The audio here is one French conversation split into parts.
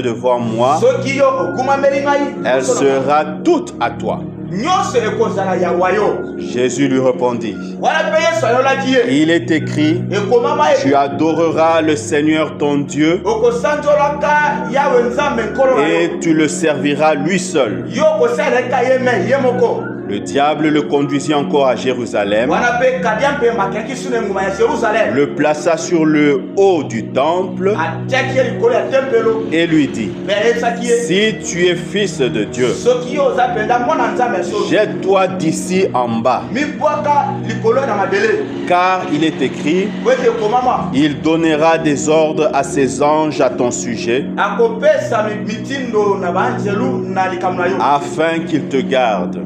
devant moi, elle sera toute à toi. Jésus lui répondit, il est écrit, tu adoreras le Seigneur ton Dieu et tu le serviras lui seul. Le diable le conduisit encore à Jérusalem, le plaça sur le haut du temple et lui dit, si tu es fils de Dieu, jette-toi d'ici en bas. Car il est écrit, il donnera des ordres à ses anges à ton sujet, afin qu'ils te gardent.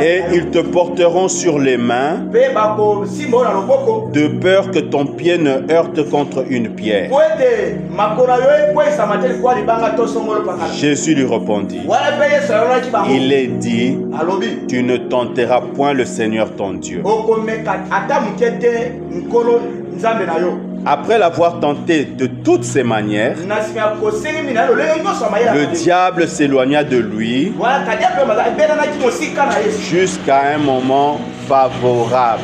Et ils te porteront sur les mains, de peur que ton pied ne heurte contre une pierre. Jésus lui répondit, il est dit, tu ne tenteras point le Seigneur ton Dieu. Après l'avoir tenté de toutes ses manières, le diable s'éloigna de lui jusqu'à un moment favorable.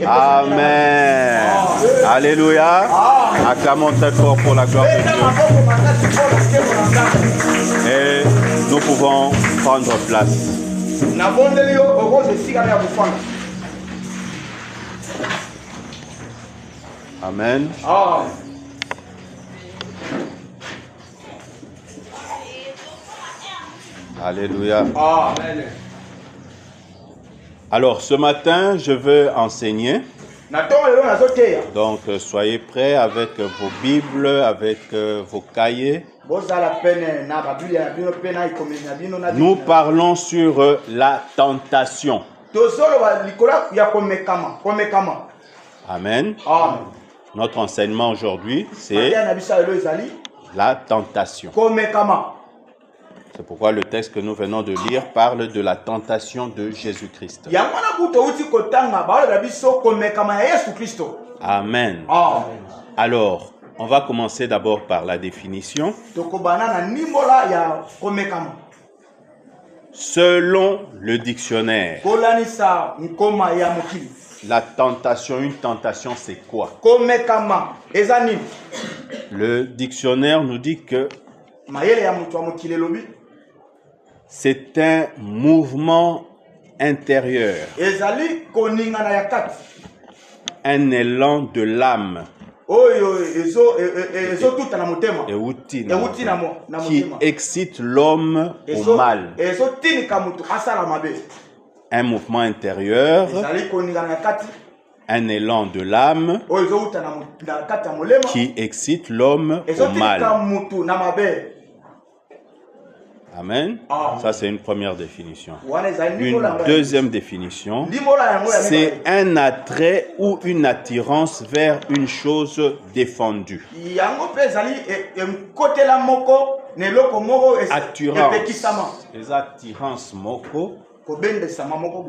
Amen. Alléluia. Acclamons très fort pour la gloire de Dieu. Et nous pouvons prendre place. Amen. Alléluia. Amen. Alors, ce matin, je veux enseigner. Donc, soyez prêts avec vos Bibles, avec vos cahiers. Nous parlons sur la tentation. Amen. Notre enseignement aujourd'hui, c'est la tentation. C'est pourquoi le texte que nous venons de lire parle de la tentation de Jésus-Christ. Amen. Alors, on va commencer d'abord par la définition. Selon le dictionnaire, la tentation, une tentation, c'est quoi? Le dictionnaire nous dit que c'est un mouvement intérieur, un élan de l'âme qui excite l'homme au mal. Un mouvement intérieur, un élan de l'âme qui excite l'homme au mal. Amen. Ça, c'est une première définition. Une deuxième définition, c'est un attrait ou une attirance vers une chose défendue. Attirance. Les attirances moko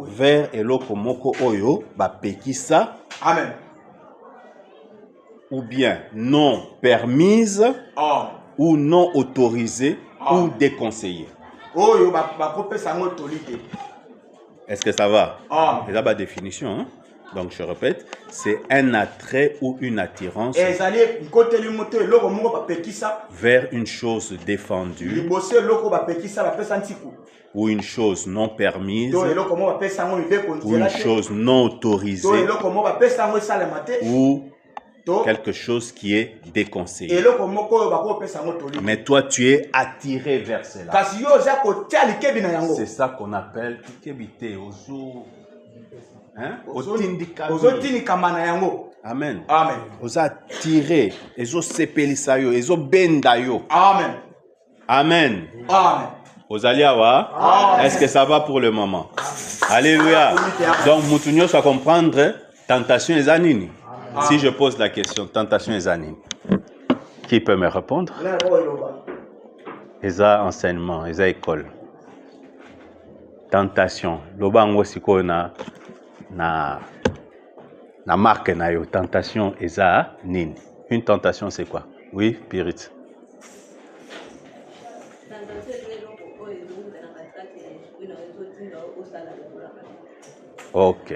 vers eloko moko oyo bapekisa. Amen. Ou bien non permise ou non autorisée ou déconseillée. Est-ce que ça va? C'est là ma définition. Hein? Donc je répète, c'est un attrait ou une attirance vers une chose défendue ou une chose non permise ou une chose non autorisée ou quelque chose qui est déconseillé. Mais toi, tu es attiré vers cela. C'est ça qu'on appelle Amen. Amen. Vous attirez, Amen. Amen. Amen. Est-ce que ça va pour le moment? Alléluia. Donc, Moutounio, ça comprendre tentation et zanini. Si je pose la question, tentation et zanini, qui peut me répondre? Eza enseignement, eza école. Tentation. Lobango siko na marque na yo. Tentation eza nini. Une tentation, c'est quoi? Oui, Pirit. Ok.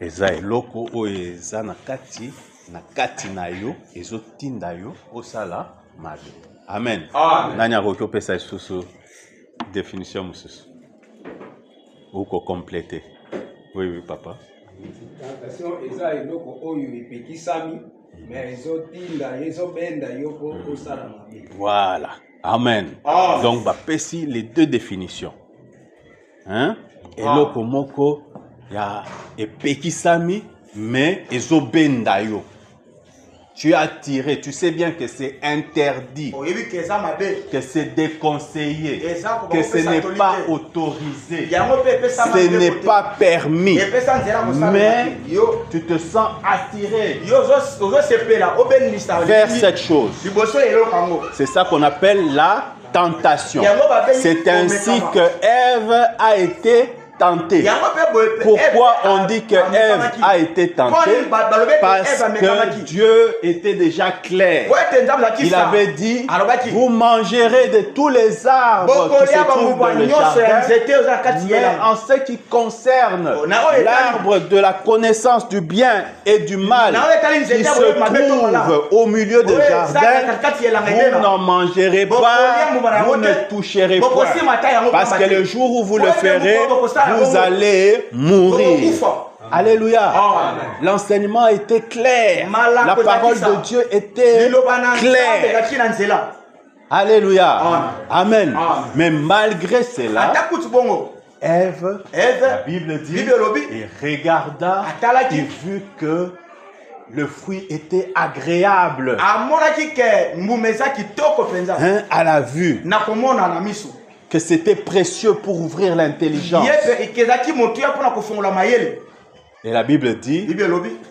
Eza eloko oyo eza na kati na yo ezotinda yo osala mabe. Amen. Nani akoki opesa lisusu définition mosusu ou ko compléter? Oui, papa. Tentation eza eloko oyo epekisami mais ezotinda ezobenda yo po osala mabe. Voilà. Amen. Donc bapesi les deux définitions. Hein? Eloko moko ya epekisami mais ezobenda yo. Tu es attiré, tu sais bien que c'est interdit, que c'est déconseillé, que ce n'est pas autorisé, ce n'est pas permis, mais tu te sens attiré vers cette chose. C'est ça qu'on appelle la tentation. C'est ainsi que Ève a été tentée. Pourquoi on dit que Ève a été tentée? Parce que Dieu était déjà clair. Il avait dit, vous mangerez de tous les arbres qui se trouvent dans le jardin, mais en ce qui concerne l'arbre de la connaissance du bien et du mal qui se trouve au milieu du jardin, vous n'en mangerez pas, vous ne toucherez pas. Parce que le jour où vous le ferez, vous allez mourir. Alléluia. L'enseignement était clair. La parole de Dieu était claire. Alléluia. Amen. Mais malgré cela, Ève, la Bible dit, et regarda et vit que le fruit était agréable à la vue, que c'était précieux pour ouvrir l'intelligence. Et la Bible dit,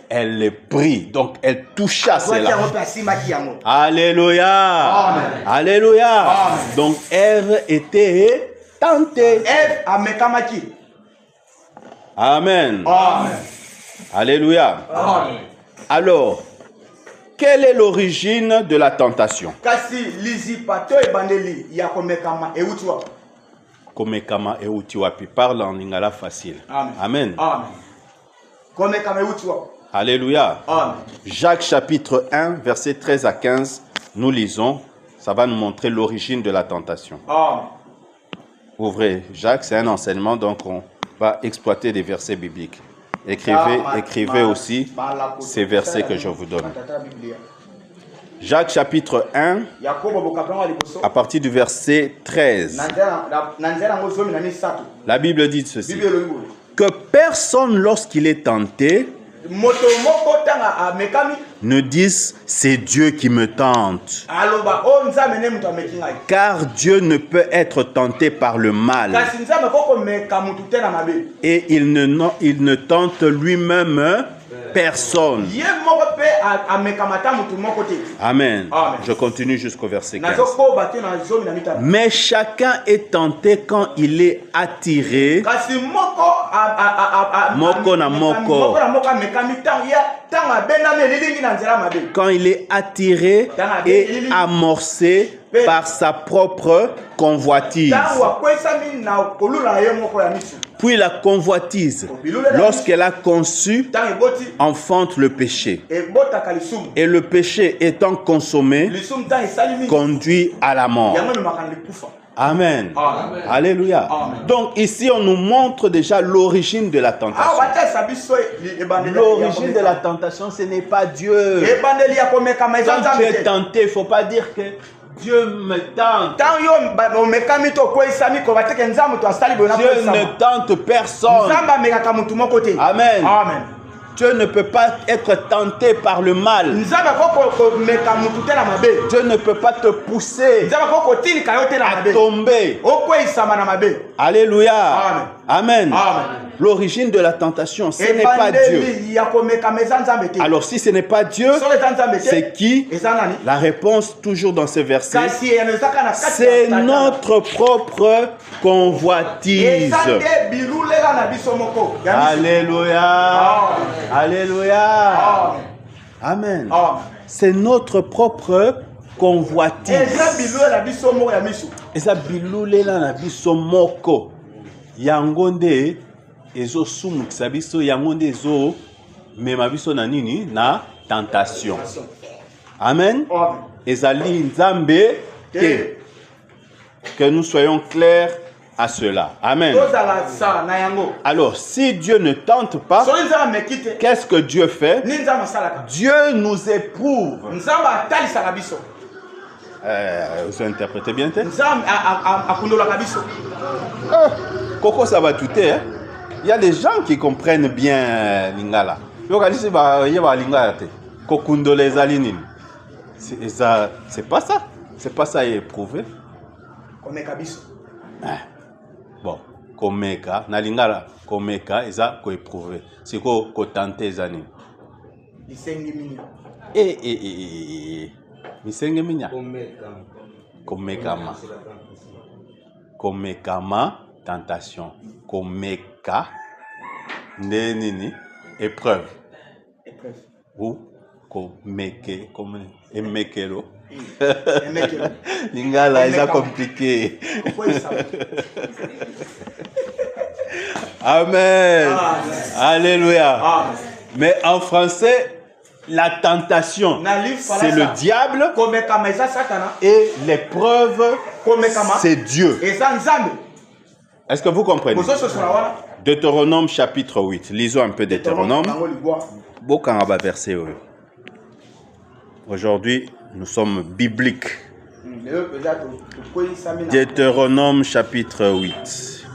elle le prit, donc elle toucha cela. Alléluia. Amen. Alléluia. Amen. Donc Ève était tentée. Amen. Amen. Alléluia. Amen. Alors, quelle est l'origine de la tentation? Komekama euti wapi? Parle en lingala facile. Amen. Amen. Alléluia. Amen. Jacques chapitre 1, verset 13 à 15, nous lisons. Ça va nous montrer l'origine de la tentation. Amen. Ouvrez Jacques, c'est un enseignement, donc on va exploiter des versets bibliques. Écrivez aussi ces versets que je vous donne. Jacques chapitre 1, à partir du verset 13. La Bible dit ceci. Que personne, lorsqu'il est tenté, ne dise c'est Dieu qui me tente. Car Dieu ne peut être tenté par le mal. Et il ne tente lui-même personne. Amen. Je continue jusqu'au verset 15. Mais chacun est tenté quand il est attiré. Quand il est attiré et amorcé par sa propre convoitise. Puis la convoitise, lorsqu'elle a conçu, enfante le péché. Et le péché étant consommé, conduit à la mort. Amen. Amen. Alléluia. Amen. Donc ici, on nous montre déjà l'origine de la tentation. L'origine de la tentation, ce n'est pas Dieu. Quand tu es tenté, il ne faut pas dire que Dieu me tente. Dieu ne tente personne. Amen. Amen. Dieu ne peut pas être tenté par le mal. Dieu ne peut pas te pousser à tomber. Alléluia. Amen. Amen. L'origine de la tentation, ce n'est pas Dieu. Alors si ce n'est pas Dieu, c'est qui? La réponse toujours dans ce verset, c'est notre propre convoitise. Alléluia. Alléluia. Amen. c'est notre propre convoitise. Eza bilulela na biso moko. Yango nde ezo sumukisa biso, yango nde ezo mema biso na nini? Na tentation. Amen. Ezali nzambe te. Que nous soyons clairs à cela. Amen. Alors, si Dieu ne tente pas, qu'est-ce que Dieu fait? Dieu nous éprouve. Vous interprétez bien? Coco, ça va tout. Il y a des gens qui comprennent bien Lingala. C'est pas ça. C'est pas ça éprouvé. Bon, komeka na lingala komeka eza ko éprouver. C'est ko tenter zani. Misenge minya. Komekama tentation. Komeka nini épreuve. Ou komeke comme emekelo. Lingala est compliqué. Amen. Alléluia. Amen. Mais en français, la tentation, c'est le diable. Et l'épreuve, c'est Dieu. Est-ce que vous comprenez? Deutéronome chapitre 8. Lisons un peu Deutéronome. Bokanga verset. Aujourd'hui, nous sommes bibliques. Deutéronome chapitre 8.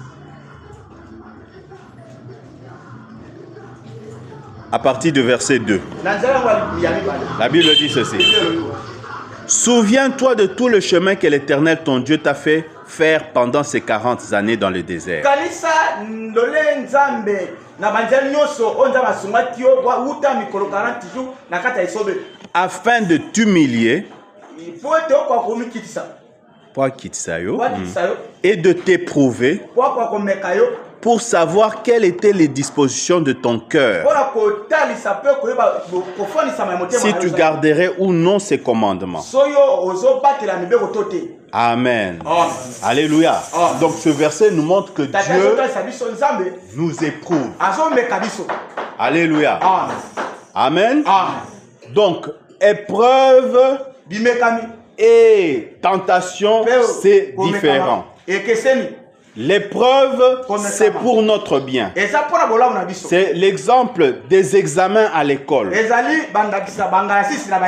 À partir du verset 2. La Bible dit ceci. Souviens-toi de tout le chemin que l'Éternel ton Dieu t'a fait faire pendant ces 40 années dans le désert. Afin de t'humilier et de t'éprouver pour savoir quelles étaient les dispositions de ton cœur, si tu garderais ou non ces commandements. Amen. Alléluia. Donc ce verset nous montre que Dieu nous éprouve. Alléluia. Amen. Donc épreuve et tentation, c'est différent. L'épreuve, c'est pour notre bien. C'est l'exemple des examens à l'école.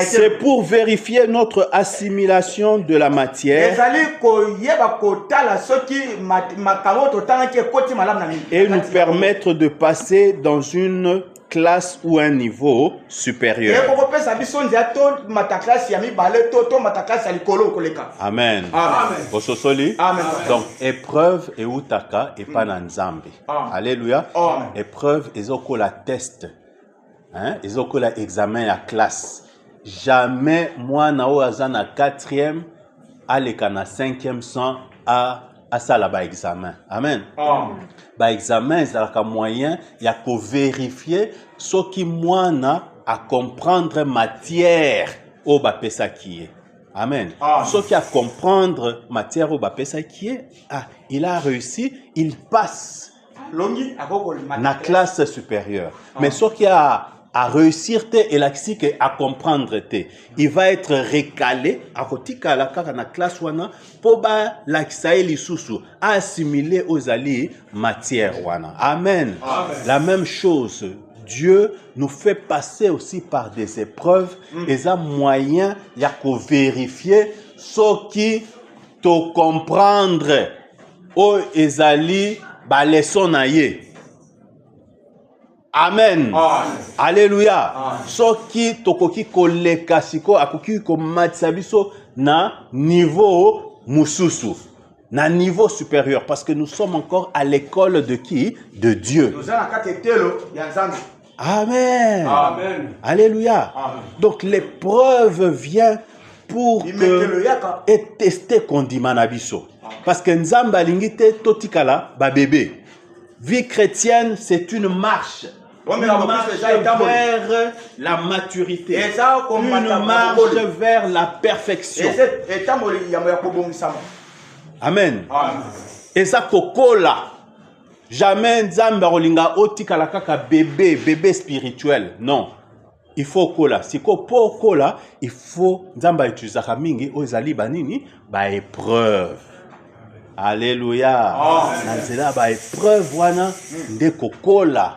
C'est pour vérifier notre assimilation de la matière et nous permettre de passer dans une classe ou un niveau supérieur. Amen. Amen. Donc épreuve et utaka et pas nanzambe. Alléluia. Épreuve et la test. Hein? Et la examen à classe. Jamais moi na oazana 4e aleka na 5e sans à ça là bas examen. Amen. Bah examen c'est un moyen il y a qu'à vérifier ce qui moi na à comprendre matière au bas pesa qui est. Amen. Ce qui a comprendre matière au bas pesa qui est, il a réussi, il passe la classe supérieure. Mais ce qui a à réussir et à comprendre il va être recalé à kotika la kaka na classe wana pour ba l'aksaeli susu assimiler aux alliés matière wana. Amen. La même chose, Dieu nous fait passer aussi par des épreuves et un moyen y a qu'on vérifier ce qui te comprendre au ezali ba leçon naie. Amen. Alléluia. Ce qui tokoki koleka siko akoki ko matsabiso na niveau mususu, na niveau supérieur, parce que nous sommes encore à l'école de qui? De Dieu. Amen. Amen. Alléluia. Amen. Donc l'épreuve vient pour et tester kondimanabiso, parce que nzamba lingite totikala ba bébé. Vie chrétienne, c'est une marche. Une marche vers la maturité. Une marche vers la perfection. Amen. Et ça kokola. Jamais nzamba rolinga otikala kaka bébé spirituel. Non. Il faut kola. Si ko po kola, il faut nzamba utiliser mingi ozali banini ba épreuve. Alléluia. Nanzela ba épreuve wana nde kokola.